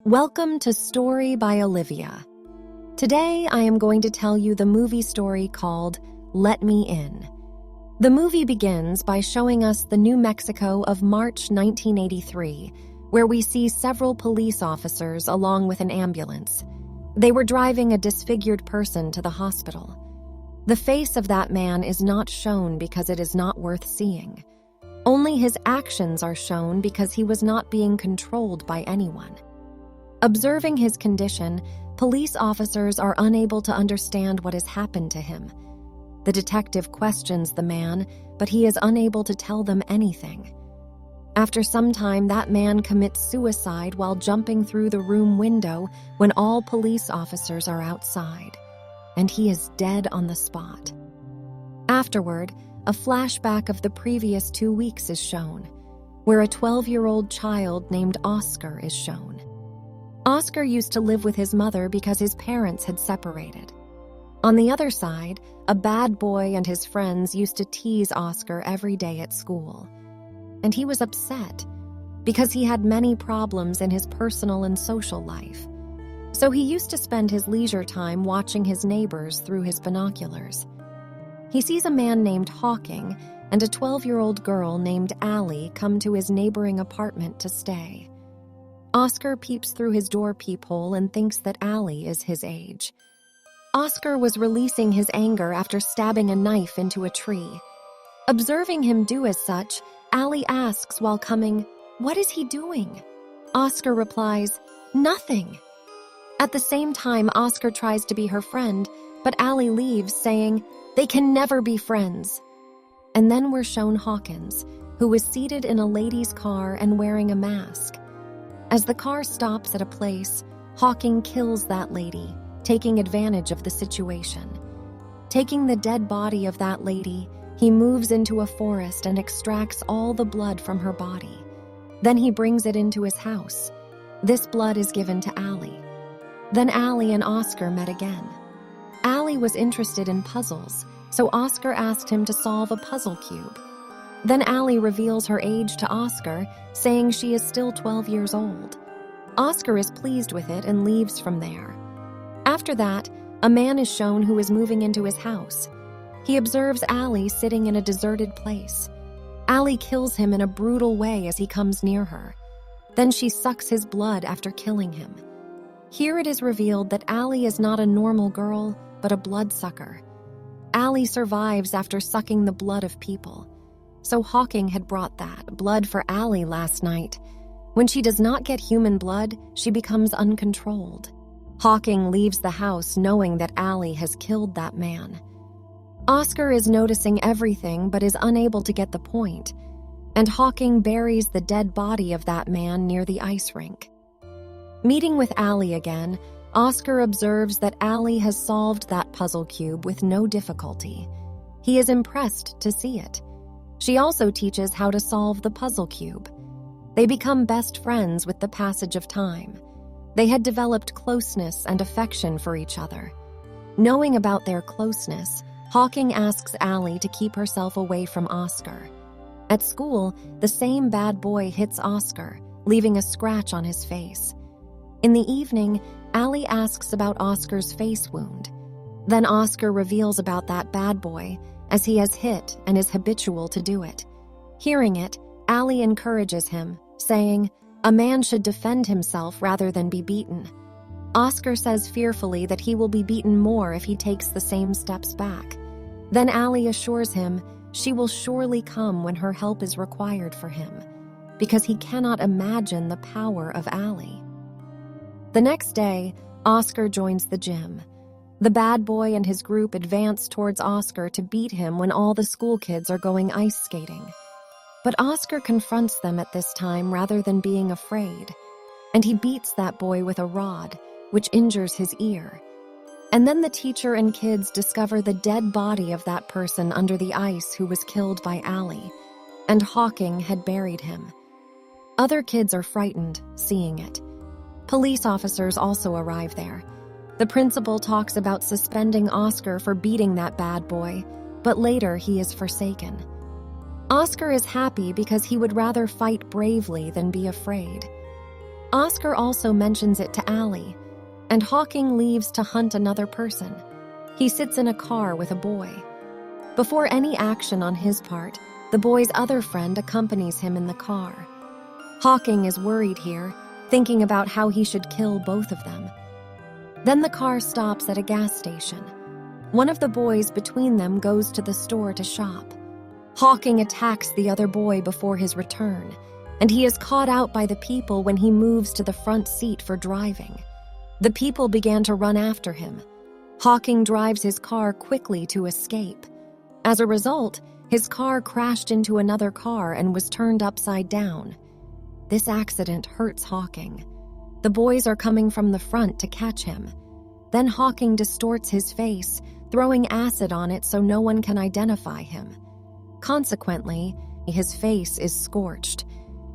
Welcome to Story by Olivia. Today I am going to tell you the movie story called Let Me In. The movie begins by showing us the New Mexico of March 1983, where we see several police officers along with an ambulance. They were driving a disfigured person to the hospital. The face of that man is not shown because it is not worth seeing. Only his actions are shown because he was not being controlled by anyone. Observing his condition, police officers are unable to understand what has happened to him. The detective questions the man, but he is unable to tell them anything. After some time, that man commits suicide while jumping through the room window when all police officers are outside, and he is dead on the spot. Afterward, a flashback of the previous 2 weeks is shown, where a 12-year-old child named Oscar is shown. Oscar used to live with his mother because his parents had separated. On the other side, a bad boy and his friends used to tease Oscar every day at school. And he was upset because he had many problems in his personal and social life. So he used to spend his leisure time watching his neighbors through his binoculars. He sees a man named Hawking and a 12-year-old girl named Allie come to his neighboring apartment to stay. Oscar peeps through his door peephole and thinks that Allie is his age. Oscar was releasing his anger after stabbing a knife into a tree. Observing him do as such, Allie asks while coming, "What is he doing?" Oscar replies, "Nothing." At the same time, Oscar tries to be her friend, but Allie leaves, saying, "They can never be friends." And then we're shown Hawkins, who was seated in a lady's car and wearing a mask. As the car stops at a place, Hawking kills that lady, taking advantage of the situation. Taking the dead body of that lady, he moves into a forest and extracts all the blood from her body. Then he brings it into his house. This blood is given to Allie. Then Allie and Oscar met again. Allie was interested in puzzles, so Oscar asked him to solve a puzzle cube. Then Allie reveals her age to Oscar, saying she is still 12 years old. Oscar is pleased with it and leaves from there. After that, a man is shown who is moving into his house. He observes Allie sitting in a deserted place. Allie kills him in a brutal way as he comes near her. Then she sucks his blood after killing him. Here it is revealed that Allie is not a normal girl, but a bloodsucker. Allie survives after sucking the blood of people. So Hawking had brought that blood for Allie last night. When she does not get human blood, she becomes uncontrolled. Hawking leaves the house knowing that Allie has killed that man. Oscar is noticing everything but is unable to get the point, and Hawking buries the dead body of that man near the ice rink. Meeting with Allie again, Oscar observes that Allie has solved that puzzle cube with no difficulty. He is impressed to see it. She also teaches how to solve the puzzle cube. They become best friends with the passage of time. They had developed closeness and affection for each other. Knowing about their closeness, Hawking asks Allie to keep herself away from Oscar. At school, the same bad boy hits Oscar, leaving a scratch on his face. In the evening, Allie asks about Oscar's face wound. Then Oscar reveals about that bad boy, as he has hit and is habitual to do it. Hearing it, Allie encourages him, saying, "A man should defend himself rather than be beaten." Oscar says fearfully that he will be beaten more if he takes the same steps back. Then Allie assures him she will surely come when her help is required for him, because he cannot imagine the power of Allie. The next day, Oscar joins the gym. The bad boy and his group advance towards Oscar to beat him when all the school kids are going ice skating. But Oscar confronts them at this time rather than being afraid, and he beats that boy with a rod, which injures his ear. And then the teacher and kids discover the dead body of that person under the ice who was killed by Allie, and Hawking had buried him. Other kids are frightened, seeing it. Police officers also arrive there. The principal talks about suspending Oscar for beating that bad boy, but later he is forsaken. Oscar is happy because he would rather fight bravely than be afraid. Oscar also mentions it to Allie, and Hawking leaves to hunt another person. He sits in a car with a boy. Before any action on his part, the boy's other friend accompanies him in the car. Hawking is worried here, thinking about how he should kill both of them. Then the car stops at a gas station. One of the boys between them goes to the store to shop. Hawking attacks the other boy before his return, and he is caught out by the people when he moves to the front seat for driving. The people began to run after him. Hawking drives his car quickly to escape. As a result, his car crashed into another car and was turned upside down. This accident hurts Hawking. The boys are coming from the front to catch him. Then Hawking distorts his face, throwing acid on it so no one can identify him. Consequently, his face is scorched.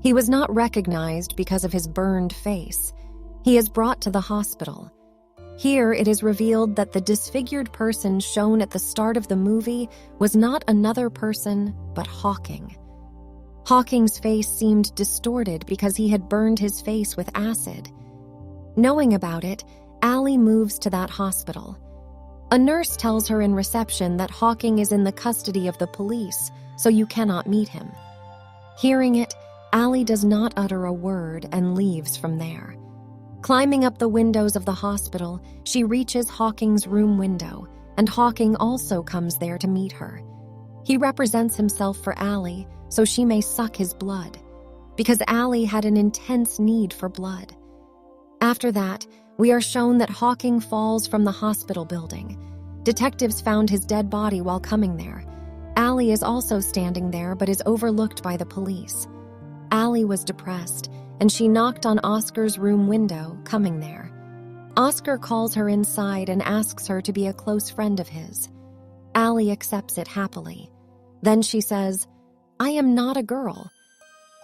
He was not recognized because of his burned face. He is brought to the hospital. Here it is revealed that the disfigured person shown at the start of the movie was not another person, but Hawking. Hawking's face seemed distorted because he had burned his face with acid. Knowing about it, Allie moves to that hospital. A nurse tells her in reception that Hawking is in the custody of the police, so you cannot meet him. Hearing it, Allie does not utter a word and leaves from there. Climbing up the windows of the hospital, she reaches Hawking's room window, and Hawking also comes there to meet her. He represents himself for Allie so she may suck his blood, because Allie had an intense need for blood. After that, we are shown that Hawking falls from the hospital building. Detectives found his dead body while coming there. Allie is also standing there but is overlooked by the police. Allie was depressed, and she knocked on Oscar's room window, coming there. Oscar calls her inside and asks her to be a close friend of his. Allie accepts it happily. Then she says, "I am not a girl,"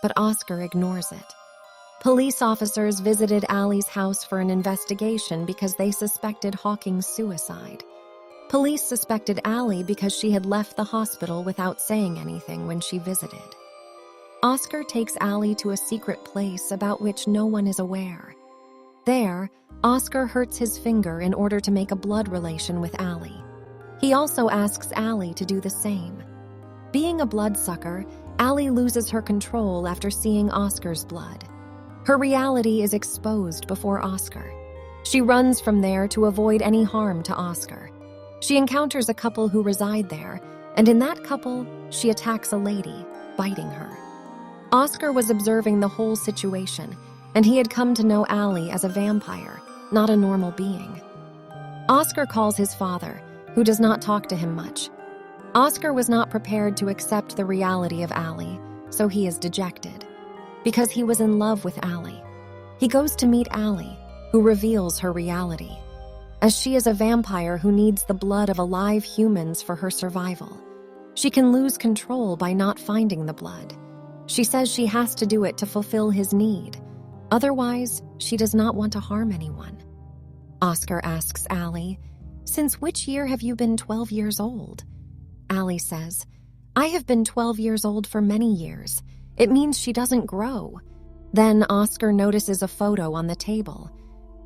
but Oscar ignores it. Police officers visited Allie's house for an investigation because they suspected Hawking's suicide. Police suspected Allie because she had left the hospital without saying anything when she visited. Oscar takes Allie to a secret place about which no one is aware. There, Oscar hurts his finger in order to make a blood relation with Allie. He also asks Allie to do the same. Being a bloodsucker, Allie loses her control after seeing Oscar's blood. Her reality is exposed before Oscar. She runs from there to avoid any harm to Oscar. She encounters a couple who reside there, and in that couple, she attacks a lady, biting her. Oscar was observing the whole situation, and he had come to know Allie as a vampire, not a normal being. Oscar calls his father, who does not talk to him much. Oscar was not prepared to accept the reality of Allie, so he is dejected. Because he was in love with Allie. He goes to meet Allie, who reveals her reality, as she is a vampire who needs the blood of alive humans for her survival. She can lose control by not finding the blood. She says she has to do it to fulfill his need. Otherwise, she does not want to harm anyone. Oscar asks Allie, "Since which year have you been 12 years old?" Allie says, "I have been 12 years old for many years. It means she doesn't grow." Then Oscar notices a photo on the table.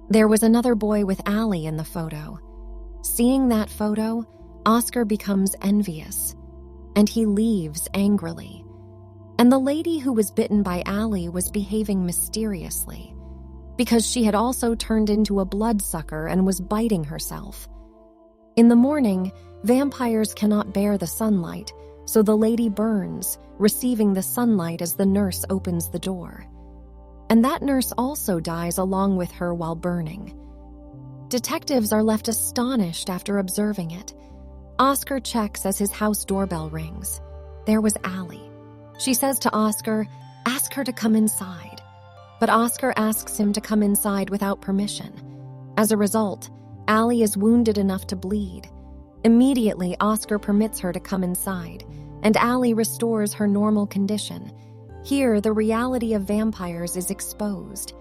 There was another boy with Allie in the photo. Seeing that photo, Oscar becomes envious, and he leaves angrily. And the lady who was bitten by Allie was behaving mysteriously, because she had also turned into a bloodsucker and was biting herself. In the morning, vampires cannot bear the sunlight, so the lady burns, receiving the sunlight as the nurse opens the door. And that nurse also dies along with her while burning. Detectives are left astonished after observing it. Oscar checks as his house doorbell rings. There was Allie. She says to Oscar, "Ask her to come inside." But Oscar asks him to come inside without permission. As a result, Allie is wounded enough to bleed. Immediately, Oscar permits her to come inside, and Allie restores her normal condition. Here, the reality of vampires is exposed,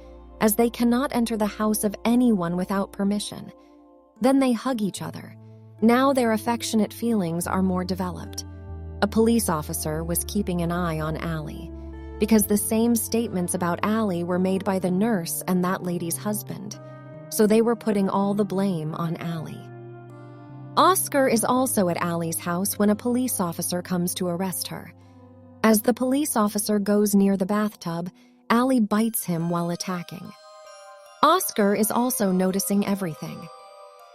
as they cannot enter the house of anyone without permission. Then they hug each other. Now their affectionate feelings are more developed. A police officer was keeping an eye on Allie. because the same statements about Allie were made by the nurse and that lady's husband, so they were putting all the blame on Allie. Oscar is also at Allie's house when a police officer comes to arrest her. As the police officer goes near the bathtub, Allie bites him while attacking. Oscar is also noticing everything.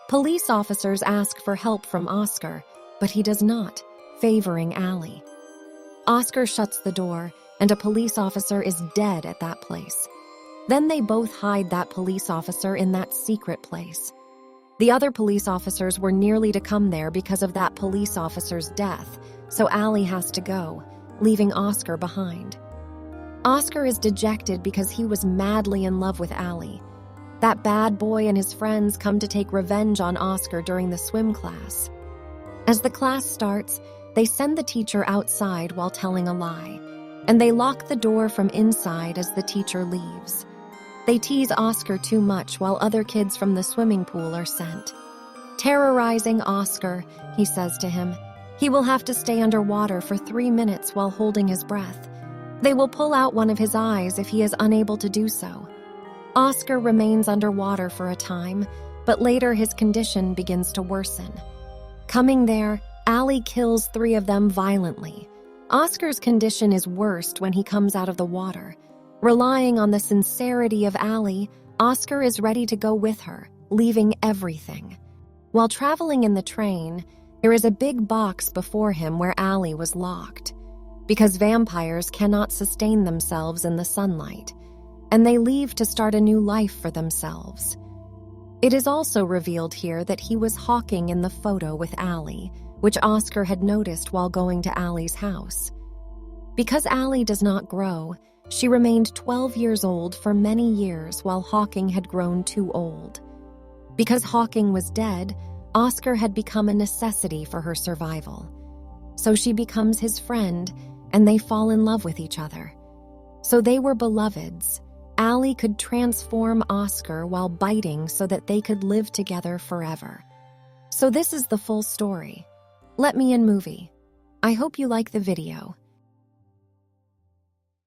Police officers ask for help from Oscar, but he does not, favoring Allie. Oscar shuts the door, and a police officer is dead at that place. Then they both hide that police officer in that secret place. The other police officers were nearly to come there because of that police officer's death, so Allie has to go, leaving Oscar behind. Oscar is dejected because he was madly in love with Allie. That bad boy and his friends come to take revenge on Oscar during the swim class. As the class starts, they send the teacher outside while telling a lie, and they lock the door from inside as the teacher leaves. They tease Oscar too much while other kids from the swimming pool are sent. Terrorizing Oscar, he says to him, he will have to stay underwater for 3 minutes while holding his breath. They will pull out one of his eyes if he is unable to do so. Oscar remains underwater for a time, but later his condition begins to worsen. Coming there, Allie kills 3 of them violently. Oscar's condition is worst when he comes out of the water. Relying on the sincerity of Allie, Oscar is ready to go with her, leaving everything. While traveling in the train, there is a big box before him where Allie was locked, because vampires cannot sustain themselves in the sunlight, and they leave to start a new life for themselves. It is also revealed here that he was hawking in the photo with Allie, which Oscar had noticed while going to Allie's house. Because Allie does not grow, she remained 12 years old for many years while Hawking had grown too old. Because Hawking was dead, Oscar had become a necessity for her survival. So she becomes his friend, and they fall in love with each other. So they were beloveds. Allie could transform Oscar while biting so that they could live together forever. So this is the full story. Let Me In movie. I hope you like the video.